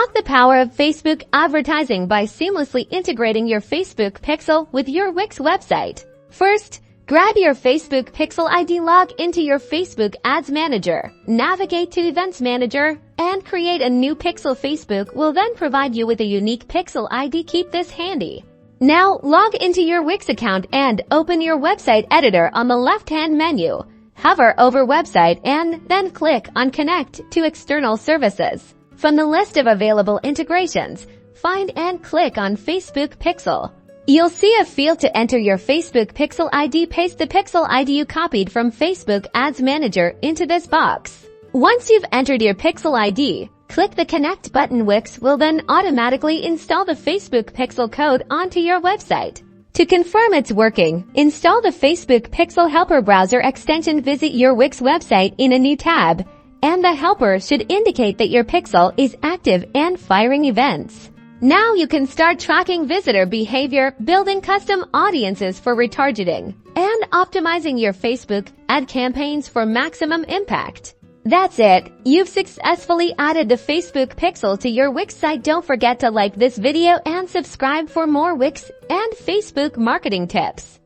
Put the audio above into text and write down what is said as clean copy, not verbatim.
Unlock the power of Facebook advertising by seamlessly integrating your Facebook pixel with your Wix website. First, grab your Facebook Pixel ID, log into your Facebook Ads Manager, navigate to Events Manager, and create a new pixel. Facebook will then provide you with a unique pixel ID. Keep this handy. Now, log into your Wix account and open your website editor on the left-hand menu. Hover over Website and then click on Connect to External Services. From the list of available integrations, find and click on Facebook Pixel. You'll see a field to enter your Facebook Pixel ID. Paste the Pixel ID you copied from Facebook Ads Manager into this box. Once you've entered your Pixel ID, click the Connect button. Wix will then automatically install the Facebook Pixel code onto your website. To confirm it's working, install the Facebook Pixel Helper browser extension. Visit your Wix website in a new tab, and the helper should indicate that your pixel is active and firing events. Now you can start tracking visitor behavior, building custom audiences for retargeting, and optimizing your Facebook ad campaigns for maximum impact. That's it. You've successfully added the Facebook Pixel to your Wix site. Don't forget to like this video and subscribe for more Wix and Facebook marketing tips.